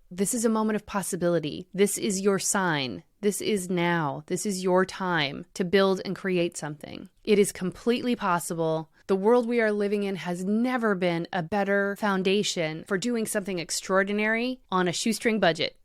This is a moment of possibility. This is your sign. This is now. This is your time to build and create something. It is completely possible. The world we are living in has never been a better foundation for doing something extraordinary on a shoestring budget.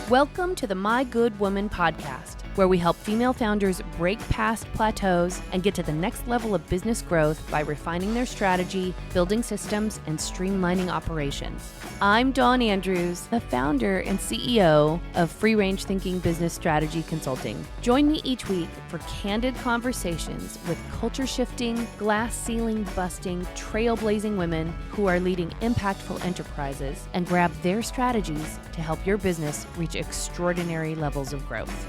Welcome to the My Good Woman podcast, where we help female founders break past plateaus and get to the next level of business growth by refining their strategy, building systems, and streamlining operations. I'm Dawn Andrews, the founder and CEO of Free Range Thinking Business Strategy Consulting. Join me each week for candid conversations with culture-shifting, glass-ceiling-busting, trailblazing women who are leading impactful enterprises and grab their strategies to help your business reach extraordinary levels of growth.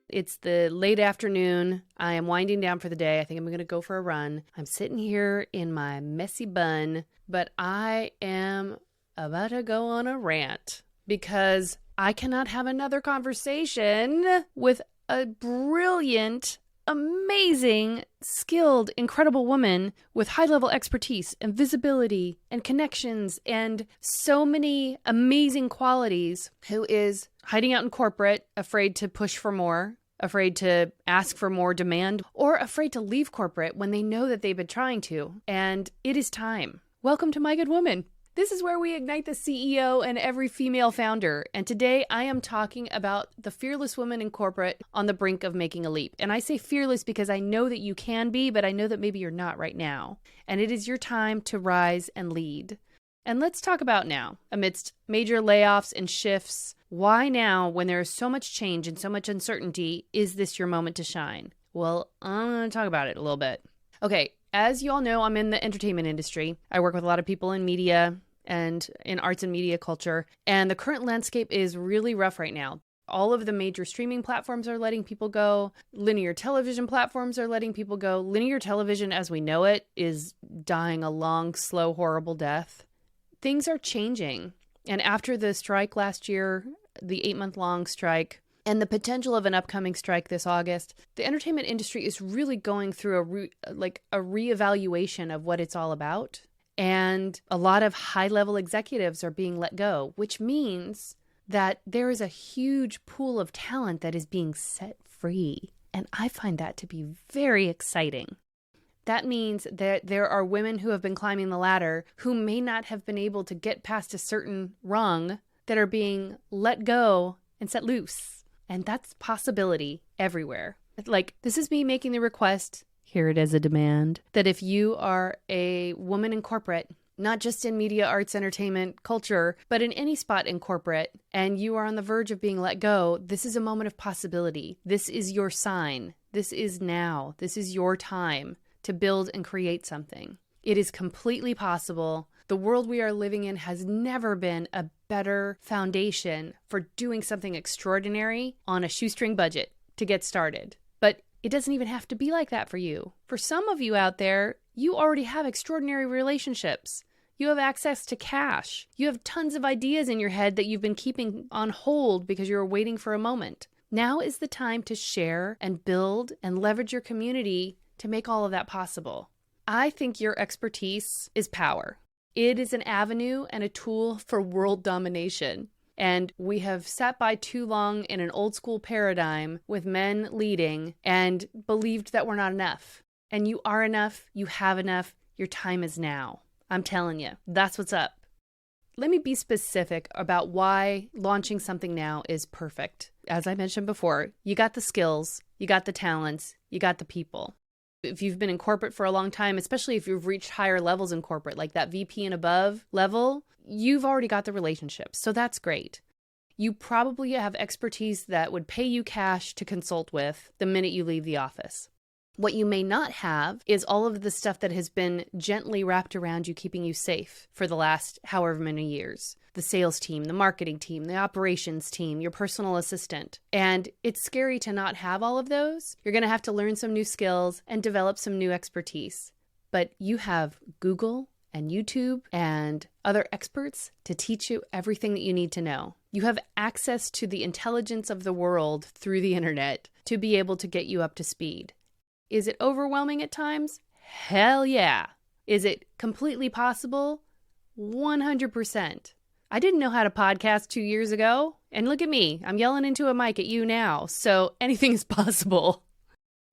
It's the late afternoon. I am winding down for the day. I think I'm going to go for a run. I'm sitting here in my messy bun, but I am about to go on a rant because I cannot have another conversation with a brilliant, amazing, skilled, incredible woman with high-level expertise and visibility and connections and so many amazing qualities, who is hiding out in corporate, afraid to push for more, afraid to ask for more demand, or afraid to leave corporate when they know that they've been trying to. And it is time. Welcome to My Good Woman. This is where we ignite the CEO and every female founder. And today I am talking about the fearless woman in corporate on the brink of making a leap. And I say fearless because I know that you can be, but I know that maybe you're not right now. And it is your time to rise and lead. And let's talk about now. Amidst major layoffs and shifts, why now, when there is so much change and so much uncertainty, is this your moment to shine? Well, I'm going to talk about it a little bit. Okay, as you all know, I'm in the entertainment industry. I work with a lot of people in media and in arts and media culture, and the current landscape is really rough right now. All of the major streaming platforms are letting people go. Linear television platforms are letting people go. Linear television, as we know it, is dying a long, slow, horrible death. Things are changing. And after the strike last year, the 8-month-long strike, and the potential of an upcoming strike this August, the entertainment industry is really going through a reevaluation of what it's all about. And a lot of high-level executives are being let go, which means that there is a huge pool of talent that is being set free. And I find that to be very exciting. That means that there are women who have been climbing the ladder who may not have been able to get past a certain rung that are being let go and set loose. And that's possibility everywhere. Like, this is me making the request, hear it as a demand, that if you are a woman in corporate, not just in media, arts, entertainment, culture, but in any spot in corporate, and you are on the verge of being let go, this is a moment of possibility. This is your sign. This is now. This is your time to build and create something. It is completely possible. The world we are living in has never been a better foundation for doing something extraordinary on a shoestring budget to get started. But it doesn't even have to be like that for you. For some of you out there, you already have extraordinary relationships. You have access to cash. You have tons of ideas in your head that you've been keeping on hold because you were waiting for a moment. Now is the time to share and build and leverage your community to make all of that possible. I think your expertise is power. It is an avenue and a tool for world domination. And we have sat by too long in an old school paradigm with men leading and believed that we're not enough. And you are enough. You have enough. Your time is now. I'm telling you, that's what's up. Let me be specific about why launching something now is perfect. As I mentioned before, you got the skills, you got the talents, you got the people. If you've been in corporate for a long time, especially if you've reached higher levels in corporate, like that VP and above level, you've already got the relationships. So that's great. You probably have expertise that would pay you cash to consult with the minute you leave the office. What you may not have is all of the stuff that has been gently wrapped around you, keeping you safe for the last however many years. The sales team, the marketing team, the operations team, your personal assistant. And it's scary to not have all of those. You're going to have to learn some new skills and develop some new expertise. But you have Google and YouTube and other experts to teach you everything that you need to know. You have access to the intelligence of the world through the internet to be able to get you up to speed. Is it overwhelming at times? Hell yeah. Is it completely possible? 100%. I didn't know how to podcast 2 years ago, and look at me. I'm yelling into a mic at you now, so anything is possible.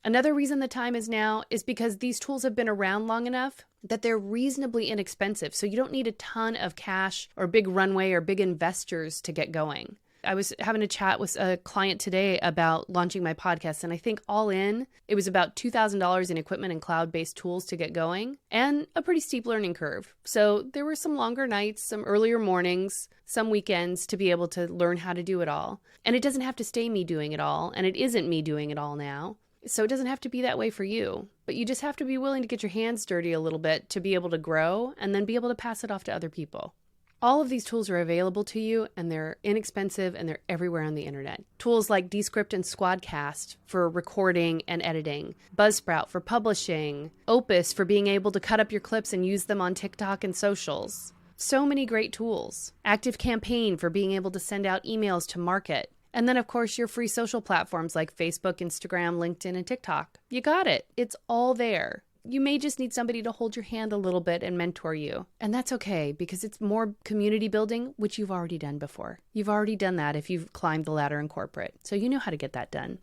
Another reason the time is now is because these tools have been around long enough that they're reasonably inexpensive, so you don't need a ton of cash or big runway or big investors to get going. I was having a chat with a client today about launching my podcast, and I think all in, it was about $2,000 in equipment and cloud-based tools to get going, and a pretty steep learning curve. So there were some longer nights, some earlier mornings, some weekends to be able to learn how to do it all. And it doesn't have to stay me doing it all, and it isn't me doing it all now. So it doesn't have to be that way for you, but you just have to be willing to get your hands dirty a little bit to be able to grow and then be able to pass it off to other people. All of these tools are available to you, and they're inexpensive, and they're everywhere on the internet. Tools like Descript and Squadcast for recording and editing, Buzzsprout for publishing, Opus for being able to cut up your clips and use them on TikTok and socials. So many great tools. ActiveCampaign for being able to send out emails to market. And then, of course, your free social platforms like Facebook, Instagram, LinkedIn, and TikTok. You got it. It's all there. You may just need somebody to hold your hand a little bit and mentor you. And that's okay, because it's more community building, which you've already done before. You've already done that if you've climbed the ladder in corporate. So you know how to get that done.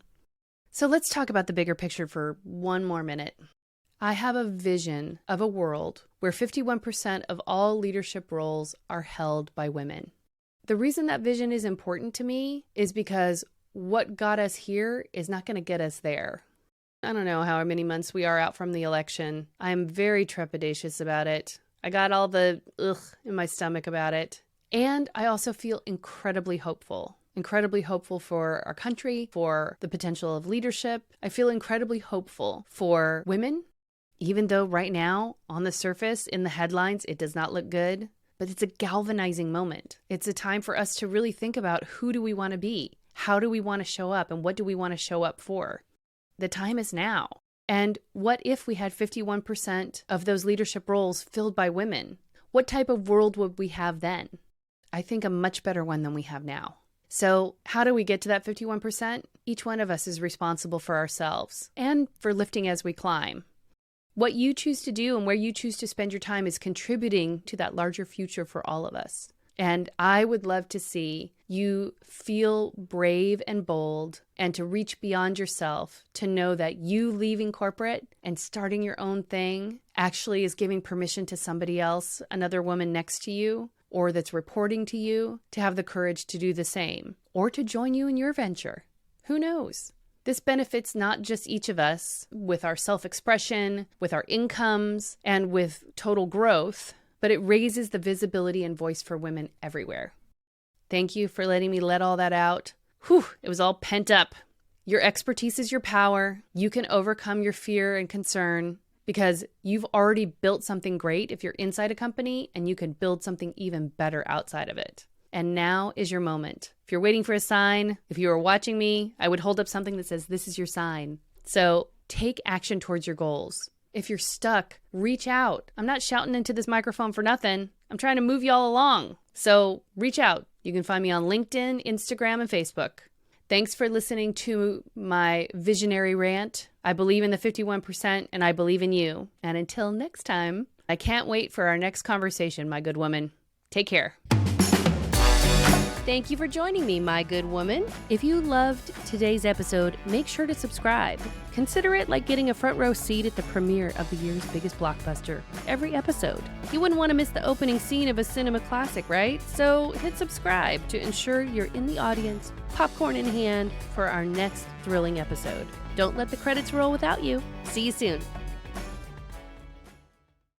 So let's talk about the bigger picture for one more minute. I have a vision of a world where 51% of all leadership roles are held by women. The reason that vision is important to me is because what got us here is not going to get us there. I don't know how many months we are out from the election. I'm very trepidatious about it. I got all the ugh in my stomach about it. And I also feel incredibly hopeful for our country, for the potential of leadership. I feel incredibly hopeful for women, even though right now on the surface in the headlines, it does not look good. But it's a galvanizing moment. It's a time for us to really think about who do we want to be? How do we want to show up? And what do we want to show up for? The time is now. And what if we had 51% of those leadership roles filled by women? What type of world would we have then? I think a much better one than we have now. So how do we get to that 51%? Each one of us is responsible for ourselves and for lifting as we climb. What you choose to do and where you choose to spend your time is contributing to that larger future for all of us. And I would love to see you feel brave and bold and to reach beyond yourself, to know that you leaving corporate and starting your own thing actually is giving permission to somebody else, another woman next to you, or that's reporting to you, to have the courage to do the same or to join you in your venture. Who knows? This benefits not just each of us with our self-expression, with our incomes, and with total growth, but it raises the visibility and voice for women everywhere. Thank you for letting me let all that out. Whew, it was all pent up. Your expertise is your power. You can overcome your fear and concern because you've already built something great if you're inside a company, and you can build something even better outside of it. And now is your moment. If you're waiting for a sign, if you are watching me, I would hold up something that says, this is your sign. So take action towards your goals. If you're stuck, reach out. I'm not shouting into this microphone for nothing. I'm trying to move y'all along. So reach out. You can find me on LinkedIn, Instagram, and Facebook. Thanks for listening to my visionary rant. I believe in the 51%, and I believe in you. And until next time, I can't wait for our next conversation, my good woman. Take care. Thank you for joining me, my good woman. If you loved today's episode, make sure to subscribe. Consider it like getting a front row seat at the premiere of the year's biggest blockbuster every episode. You wouldn't want to miss the opening scene of a cinema classic, right? So hit subscribe to ensure you're in the audience, popcorn in hand, for our next thrilling episode. Don't let the credits roll without you. See you soon.